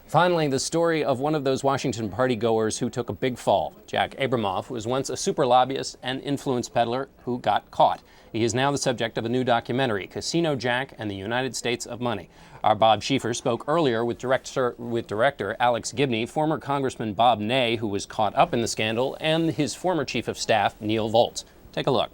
Finally, the story of one of those Washington party-goers who took a big fall. Jack Abramoff was once a super lobbyist and influence peddler who got caught. He is now the subject of a new documentary, Casino Jack and the United States of Money. Our Bob Schieffer spoke earlier with director Alex Gibney, former Congressman Bob Ney, who was caught up in the scandal, and his former chief of staff, Neil Volz. Take a look.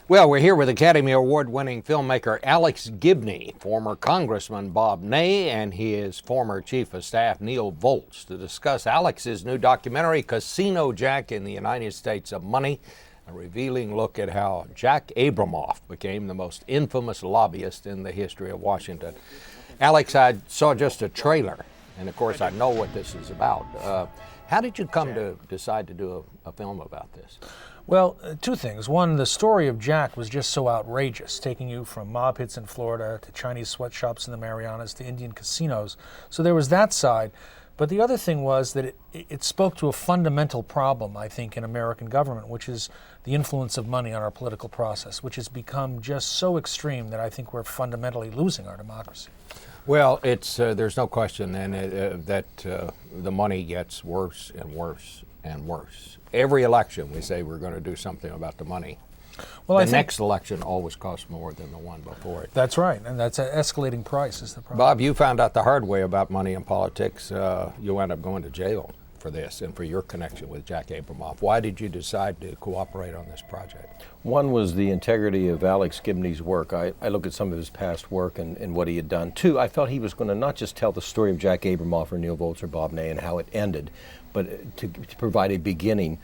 Well, we're here with Academy Award-winning filmmaker Alex Gibney, former Congressman Bob Ney, and his former Chief of Staff Neil Volz to discuss Alex's new documentary, Casino Jack in the United States of Money, a revealing look at how Jack Abramoff became the most infamous lobbyist in the history of Washington. Alex, I saw just a trailer, and of course I know what this is about. How did you come to decide to do a film about this? Well, two things. One, the story of Jack was just so outrageous, taking you from mob hits in Florida to Chinese sweatshops in the Marianas to Indian casinos. So there was that side. But the other thing was that it spoke to a fundamental problem, I think, in American government, which is the influence of money on our political process, which has become just so extreme that I think we're fundamentally losing our democracy. Well, there's no question that the money gets worse and worse and worse. Every election we say we're going to do something about the money. Well, the next election always costs more than the one before it. That's right, and that's an escalating price is the problem. Bob, you found out the hard way about money in politics. You wound up going to jail for this and for your connection with Jack Abramoff. Why did you decide to cooperate on this project? One was the integrity of Alex Gibney's work. I look at some of his past work and what he had done. Two, I felt he was going to not just tell the story of Jack Abramoff or Neil Volz or Bob Ney and how it ended, but to provide a beginning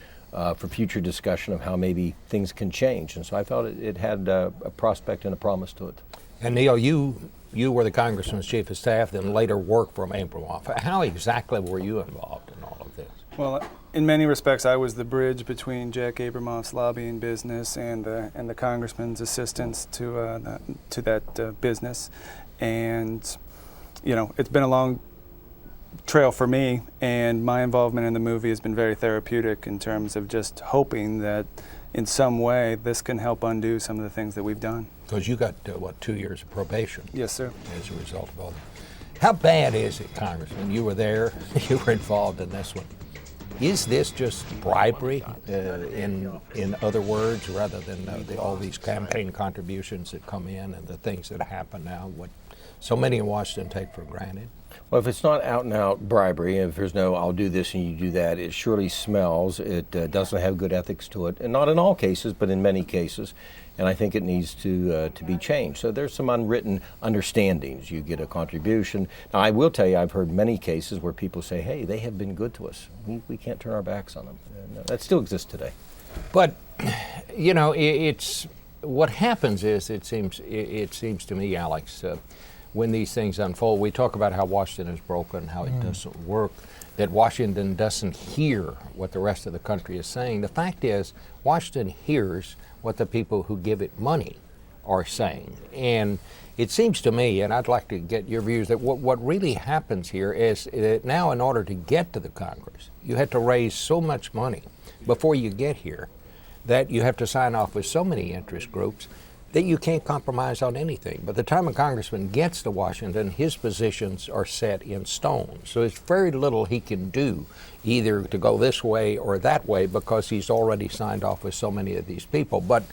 for future discussion of how maybe things can change. And so I felt it had a prospect and a promise to it. And Neil, you were the Congressman's Chief of Staff, then later worked for Abramoff. How exactly were you involved in all of this? Well, in many respects, I was the bridge between Jack Abramoff's lobbying business and the Congressman's assistance to that business. And, you know, it's been a long trail for me, and my involvement in the movie has been very therapeutic in terms of just hoping that in some way this can help undo some of the things that we've done. Because you got, 2 years of probation? Yes, sir. As a result of all that. How bad is it, Congressman? You were there, you were involved in this one. Is this just bribery, in other words, rather than all these campaign contributions that come in and the things that happen now, what so many in Washington take for granted? Well, if it's not out and out bribery, if there's no I'll do this and you do that, it surely smells. It doesn't have good ethics to it, and not in all cases, but in many cases. And I think it needs to be changed. So there's some unwritten understandings. You get a contribution. Now, I will tell you, I've heard many cases where people say, hey, they have been good to us. We can't turn our backs on them. And that still exists today. But, you know, it's what happens is, it seems to me, Alex, when these things unfold, we talk about how Washington is broken, how it doesn't work, that Washington doesn't hear what the rest of the country is saying. The fact is, Washington hears what the people who give it money are saying. And it seems to me, and I'd like to get your views, that what really happens here is that now in order to get to the Congress, you have to raise so much money before you get here that you have to sign off with so many interest groups that you can't compromise on anything. By the time a congressman gets to Washington, his positions are set in stone. So there's very little he can do, either to go this way or that way, because he's already signed off with so many of these people. But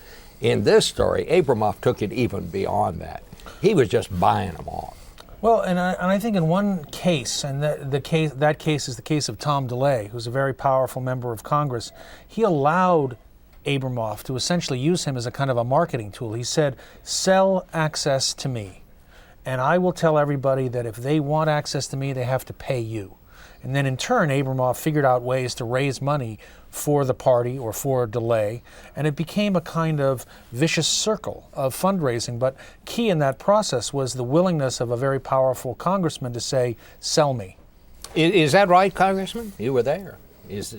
in this story, Abramoff took it even beyond that. He was just buying them off. Well, and I think in one case, and that case is the case of Tom DeLay, who's a very powerful member of Congress. He allowed Abramoff to essentially use him as a kind of a marketing tool. He said, sell access to me, and I will tell everybody that if they want access to me, they have to pay you. And then in turn, Abramoff figured out ways to raise money for the party or for DeLay, and it became a kind of vicious circle of fundraising. But key in that process was the willingness of a very powerful congressman to say, sell me. Is that right, Congressman? You were there. Is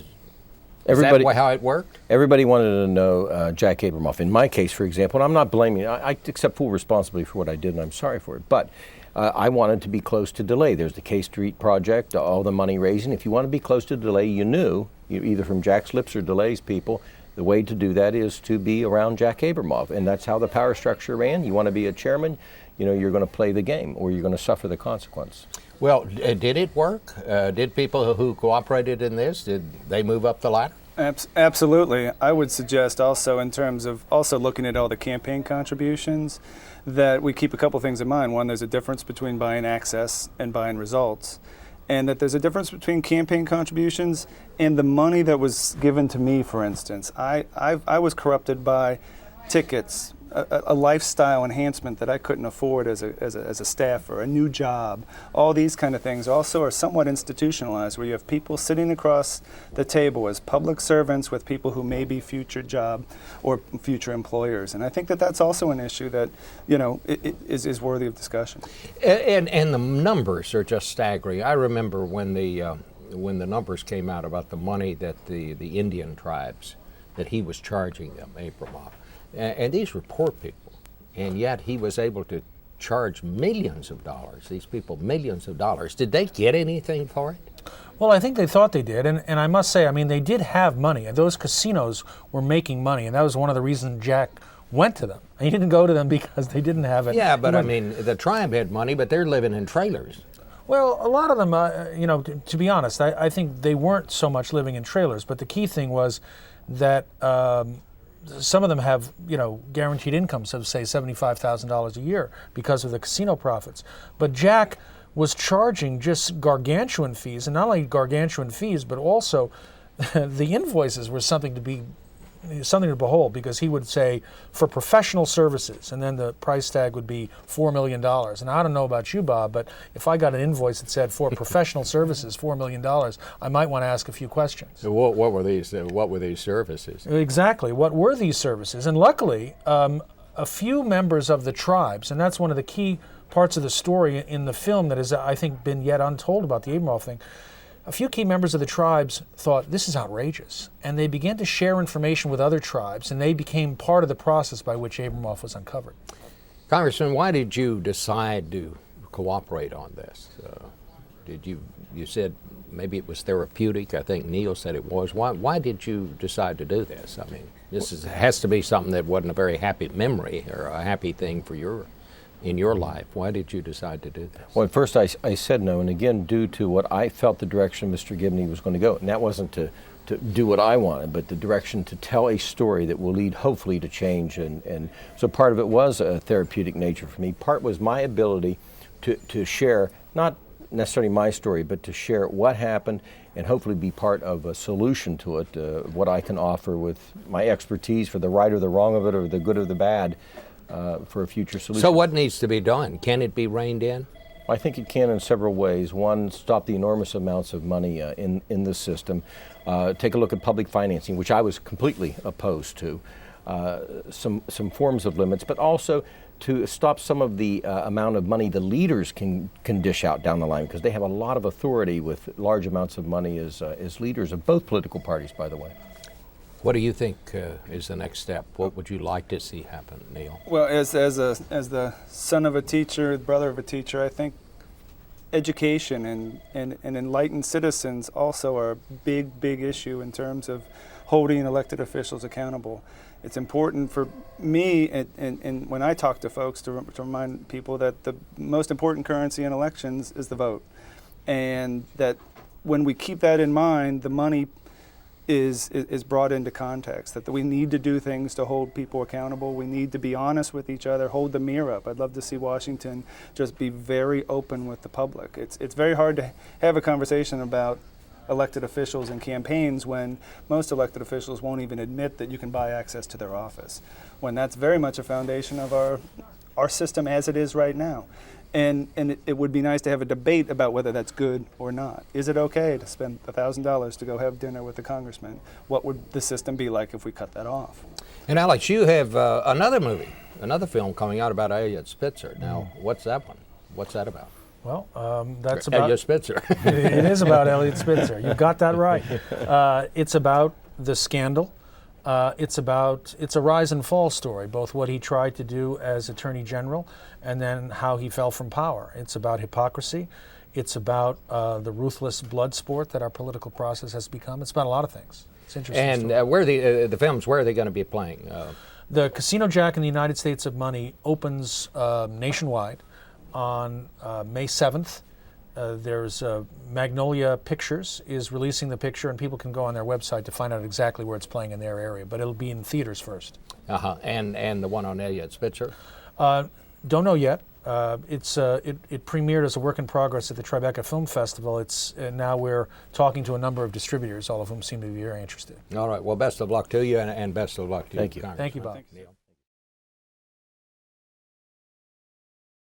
that how it worked? Everybody wanted to know Jack Abramoff. In my case, for example, and I'm not blaming, I accept full responsibility for what I did, and I'm sorry for it, but I wanted to be close to DeLay. There's the K Street project, all the money raising. If you want to be close to DeLay, you knew, either from Jack's lips or DeLay's people, the way to do that is to be around Jack Abramoff, and that's how the power structure ran. You want to be a chairman, you're going to play the game, or you're going to suffer the consequence. Well, did it work? Did people who cooperated in this, did they move up the ladder? Absolutely. I would suggest also, in terms of also looking at all the campaign contributions, that we keep a couple things in mind. One, there's a difference between buying access and buying results, and that there's a difference between campaign contributions and the money that was given to me, for instance. I was corrupted by tickets, a lifestyle enhancement that I couldn't afford as a staffer, a new job. All these kind of things also are somewhat institutionalized, where you have people sitting across the table as public servants with people who may be future job or future employers. And I think that that's also an issue that, you know, is worthy of discussion. And the numbers are just staggering. I remember when the numbers came out about the money that the Indian tribes, that he was charging them, Abramoff. And these were poor people, and yet he was able to charge millions of dollars, these people millions of dollars. Did they get anything for it? Well, I think they thought they did, and I must say, I mean, they did have money. Those casinos were making money, and that was one of the reasons Jack went to them. He didn't go to them because they didn't have it. Yeah, but I mean, the tribe had money, but they're living in trailers. Well, a lot of them, you know, to be honest, I think they weren't so much living in trailers, but the key thing was that some of them have, you know, guaranteed incomes of, say, $75,000 a year because of the casino profits. But Jack was charging just gargantuan fees, and not only gargantuan fees, but also the invoices were something to behold, because he would say, for professional services, and then the price tag would be $4 million. And I don't know about you, Bob, but if I got an invoice that said for professional services, $4 million, I might want to ask a few questions. So what were these services? Exactly. What were these services? And luckily, a few members of the tribes, and that's one of the key parts of the story in the film that has, I think, been yet untold about the Abramoff thing. A few key members of the tribes thought, this is outrageous, and they began to share information with other tribes, and they became part of the process by which Abramoff was uncovered. Congressman, why did you decide to cooperate on this? You said maybe it was therapeutic. I think Neil said it was. Why did you decide to do this? I mean, has to be something that wasn't a very happy memory or a happy thing for in your life. Why did you decide to do this? Well, at first I said no, and again, due to what I felt the direction Mr. Gibney was going to go. And that wasn't to do what I wanted, but the direction to tell a story that will lead, hopefully, to change. And so part of it was a therapeutic nature for me. Part was my ability to share, not necessarily my story, but to share what happened and hopefully be part of a solution to it, what I can offer with my expertise for the right or the wrong of it, or the good or the bad, for a future solution. So what needs to be done? Can it be reined in? I think it can in several ways. One, stop the enormous amounts of money in the system. Take a look at public financing, which I was completely opposed to. Some forms of limits, but also to stop some of the amount of money the leaders can dish out down the line, because they have a lot of authority with large amounts of money as leaders of both political parties, by the way. What do you think is the next step? What would you like to see happen, Neil? Well, as the son of a teacher, brother of a teacher, I think education and enlightened citizens also are a big issue in terms of holding elected officials accountable. It's important for me, and when I talk to folks, to remind people that the most important currency in elections is the vote, and that when we keep that in mind, the money is brought into context, that we need to do things to hold people accountable. We need to be honest with each other, hold the mirror up. I'd love to see Washington just be very open with the public. It's very hard to have a conversation about elected officials and campaigns when most elected officials won't even admit that you can buy access to their office, when that's very much a foundation of our system as it is right now. And it would be nice to have a debate about whether that's good or not. Is it okay to spend $1,000 to go have dinner with the congressman? What would the system be like if we cut that off? And Alex, you have another film coming out about Elliot Spitzer. Now, what's that one? What's that about? Well, that's about Elliot Spitzer. It is about Elliot Spitzer. You've got that right. It's about the scandal. It's a rise and fall story, both what he tried to do as Attorney General and then how he fell from power. It's about hypocrisy. It's about the ruthless blood sport that our political process has become. It's about a lot of things. It's interesting. And where the films, where are they going to be playing? The Casino Jack in the United States of Money opens nationwide on May 7th There's Magnolia Pictures is releasing the picture, and people can go on their website to find out exactly where it's playing in their area. But it'll be in theaters first. And the one on Elliot Spitzer? Don't know yet. It premiered as a work in progress at the Tribeca Film Festival. It's now we're talking to a number of distributors, all of whom seem to be very interested. All right. Well, best of luck to you, and best of luck to you. Thank you. Congressman. Thank you, Bob. Neil.